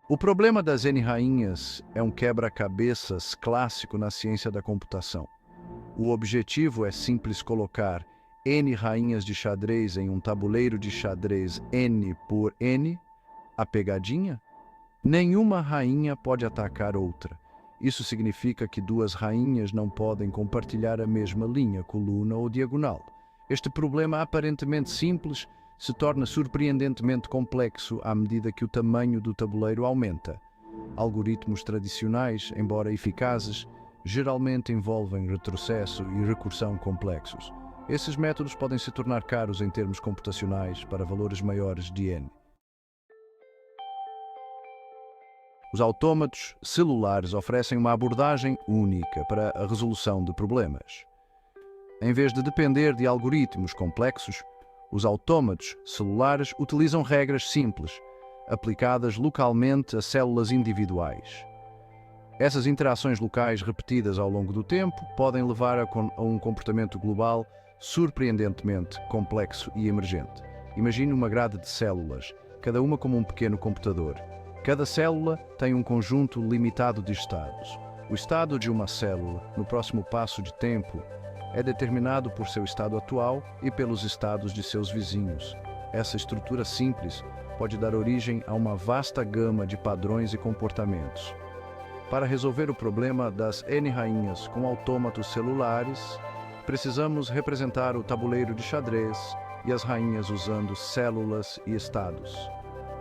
O problema das N-rainhas é um quebra-cabeças clássico na ciência da computação. O objetivo é simples colocar N rainhas de xadrez em um tabuleiro de xadrez N por N. A pegadinha? Nenhuma rainha pode atacar outra. Isso significa que duas rainhas não podem compartilhar a mesma linha, coluna ou diagonal. Este problema aparentemente simples se torna surpreendentemente complexo à medida que o tamanho do tabuleiro aumenta. Algoritmos tradicionais, embora eficazes, geralmente envolvem retrocesso e recursão complexos. Esses métodos podem se tornar caros em termos computacionais para valores maiores de n. Os autômatos celulares oferecem uma abordagem única para a resolução de problemas. Em vez de depender de algoritmos complexos, os autômatos celulares utilizam regras simples, aplicadas localmente a células individuais. Essas interações locais repetidas ao longo do tempo podem levar a um comportamento global surpreendentemente complexo e emergente. Imagine uma grade de células, cada uma como um pequeno computador. Cada célula tem um conjunto limitado de estados. O estado de uma célula, no próximo passo de tempo, é determinado por seu estado atual e pelos estados de seus vizinhos. Essa estrutura simples pode dar origem a uma vasta gama de padrões e comportamentos. Para resolver o problema das N-rainhas com autômatos celulares, precisamos representar o tabuleiro de xadrez e as rainhas usando células e estados.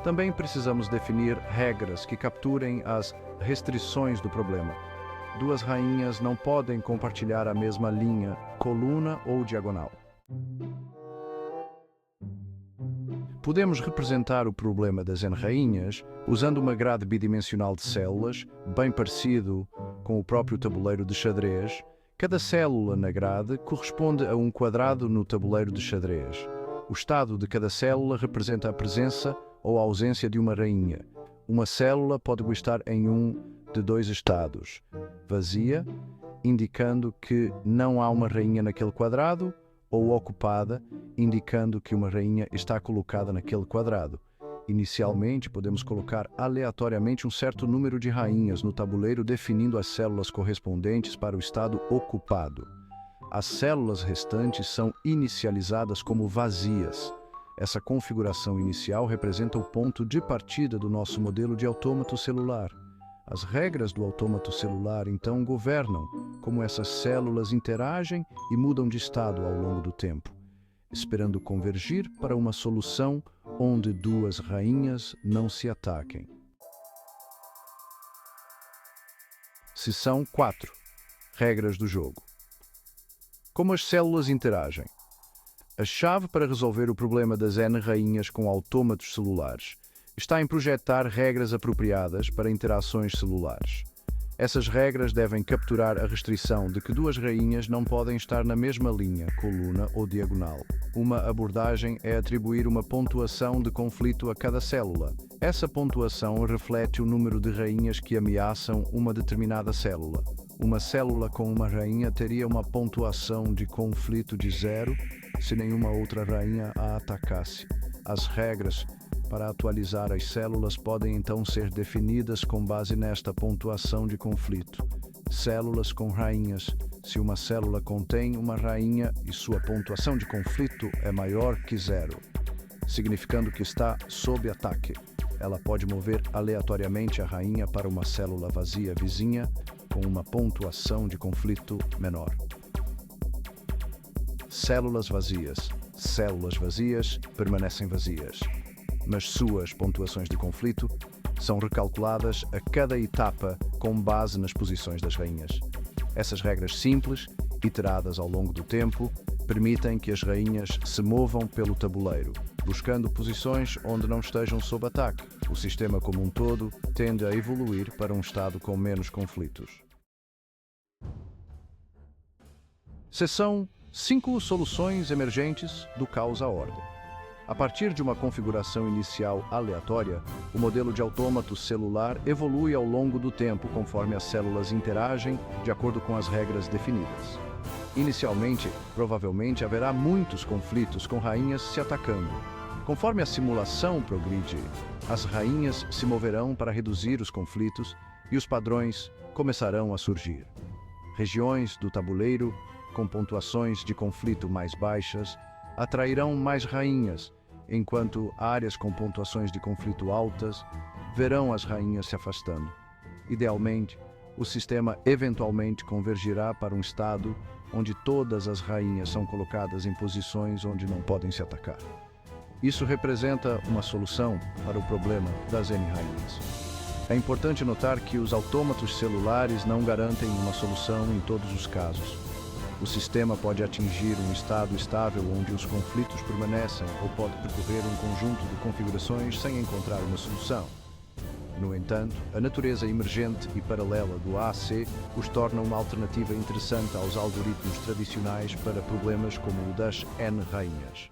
Também precisamos definir regras que capturem as restrições do problema. Duas rainhas não podem compartilhar a mesma linha, coluna ou diagonal. Podemos representar o problema das N-rainhas usando uma grade bidimensional de células, bem parecido com o próprio tabuleiro de xadrez. Cada célula na grade corresponde a um quadrado no tabuleiro de xadrez. O estado de cada célula representa a presença ou a ausência de uma rainha. Uma célula pode estar em um de dois estados: vazia, indicando que não há uma rainha naquele quadrado, ou ocupada, indicando que uma rainha está colocada naquele quadrado. Inicialmente, podemos colocar aleatoriamente um certo número de rainhas no tabuleiro, definindo as células correspondentes para o estado ocupado. As células restantes são inicializadas como vazias. Essa configuração inicial representa o ponto de partida do nosso modelo de autômato celular. As regras do autômato celular, então, governam como essas células interagem e mudam de estado ao longo do tempo, esperando convergir para uma solução onde duas rainhas não se ataquem. Seção 4. Regras do jogo. Como as células interagem? A chave para resolver o problema das N-rainhas com autômatos celulares está em projetar regras apropriadas para interações celulares. Essas regras devem capturar a restrição de que duas rainhas não podem estar na mesma linha, coluna ou diagonal. Uma abordagem é atribuir uma pontuação de conflito a cada célula. Essa pontuação reflete o número de rainhas que ameaçam uma determinada célula. Uma célula com uma rainha teria uma pontuação de conflito de 0 se nenhuma outra rainha a atacasse. As regras para atualizar as células podem então ser definidas com base nesta pontuação de conflito. Células com rainhas. Se uma célula contém uma rainha e sua pontuação de conflito é maior que 0, significando que está sob ataque, ela pode mover aleatoriamente a rainha para uma célula vazia vizinha com uma pontuação de conflito menor. Células vazias. Células vazias permanecem vazias, mas suas pontuações de conflito são recalculadas a cada etapa com base nas posições das rainhas. Essas regras simples, iteradas ao longo do tempo, permitem que as rainhas se movam pelo tabuleiro, buscando posições onde não estejam sob ataque. O sistema como um todo tende a evoluir para um estado com menos conflitos. Seção 5. Soluções emergentes do caos à ordem. A partir de uma configuração inicial aleatória, o modelo de autômato celular evolui ao longo do tempo conforme as células interagem de acordo com as regras definidas. Inicialmente, provavelmente haverá muitos conflitos com rainhas se atacando. Conforme a simulação progride, as rainhas se moverão para reduzir os conflitos e os padrões começarão a surgir. Regiões do tabuleiro, com pontuações de conflito mais baixas, atrairão mais rainhas, enquanto áreas com pontuações de conflito altas verão as rainhas se afastando. Idealmente, o sistema eventualmente convergirá para um estado onde todas as rainhas são colocadas em posições onde não podem se atacar. Isso representa uma solução para o problema das N-rainhas. É importante notar que os autômatos celulares não garantem uma solução em todos os casos. O sistema pode atingir um estado estável onde os conflitos permanecem ou pode percorrer um conjunto de configurações sem encontrar uma solução. No entanto, a natureza emergente e paralela do AAC os torna uma alternativa interessante aos algoritmos tradicionais para problemas como o das N-rainhas.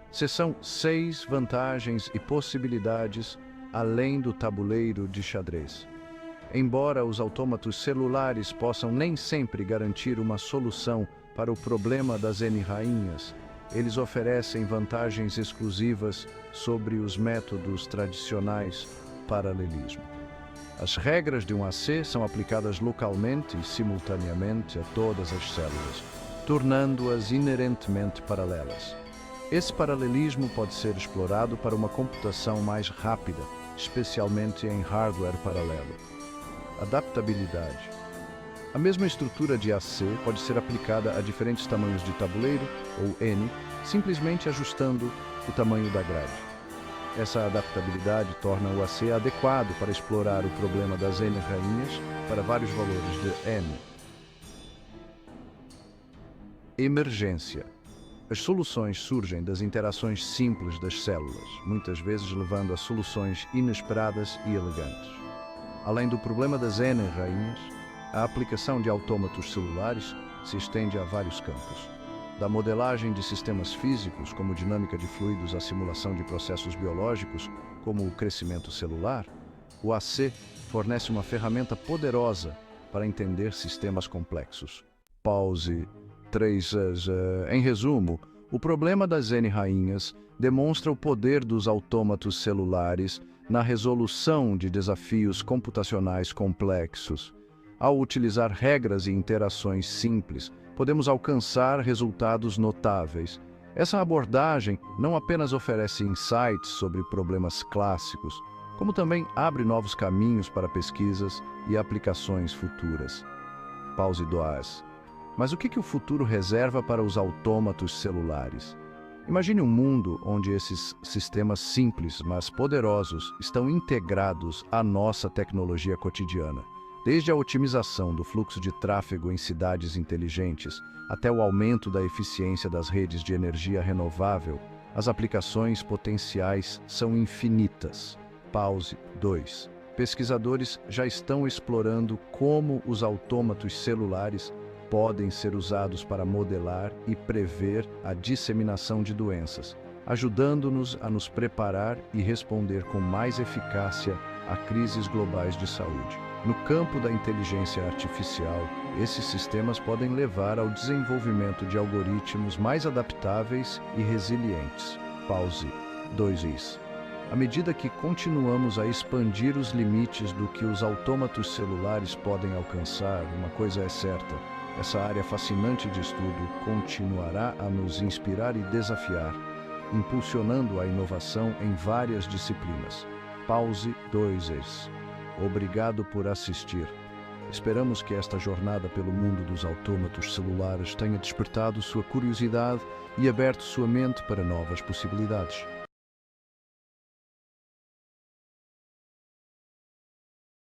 Seção 6. Vantagens e possibilidades além do tabuleiro de xadrez. Embora os autômatos celulares possam nem sempre garantir uma solução para o problema das N-rainhas, eles oferecem vantagens exclusivas sobre os métodos tradicionais paralelismo. As regras de um AC são aplicadas localmente e simultaneamente a todas as células, tornando-as inerentemente paralelas. Esse paralelismo pode ser explorado para uma computação mais rápida, especialmente em hardware paralelo. Adaptabilidade. A mesma estrutura de AC pode ser aplicada a diferentes tamanhos de tabuleiro, ou N, simplesmente ajustando o tamanho da grade. Essa adaptabilidade torna o AC adequado para explorar o problema das N-rainhas para vários valores de N. Emergência. As soluções surgem das interações simples das células, muitas vezes levando a soluções inesperadas e elegantes. Além do problema das N-rainhas, a aplicação de autômatos celulares se estende a vários campos. Da modelagem de sistemas físicos, como dinâmica de fluidos, à simulação de processos biológicos, como o crescimento celular, o AC fornece uma ferramenta poderosa para entender sistemas complexos. Pause. Em resumo, o problema das N-rainhas demonstra o poder dos autômatos celulares na resolução de desafios computacionais complexos. Ao utilizar regras e interações simples, podemos alcançar resultados notáveis. Essa abordagem não apenas oferece insights sobre problemas clássicos, como também abre novos caminhos para pesquisas e aplicações futuras. Pause 2. Mas o que o futuro reserva para os autômatos celulares? Imagine um mundo onde esses sistemas simples, mas poderosos, estão integrados à nossa tecnologia cotidiana. Desde a otimização do fluxo de tráfego em cidades inteligentes até o aumento da eficiência das redes de energia renovável, as aplicações potenciais são infinitas. Pause 2. Pesquisadores já estão explorando como os autômatos celulares podem ser usados para modelar e prever a disseminação de doenças, ajudando-nos a nos preparar e responder com mais eficácia a crises globais de saúde. No campo da inteligência artificial, esses sistemas podem levar ao desenvolvimento de algoritmos mais adaptáveis e resilientes. Pause 2. À medida que continuamos a expandir os limites do que os autômatos celulares podem alcançar, uma coisa é certa: essa área fascinante de estudo continuará a nos inspirar e desafiar, impulsionando a inovação em várias disciplinas. Pause 2. Obrigado por assistir. Esperamos que esta jornada pelo mundo dos autômatos celulares tenha despertado sua curiosidade e aberto sua mente para novas possibilidades.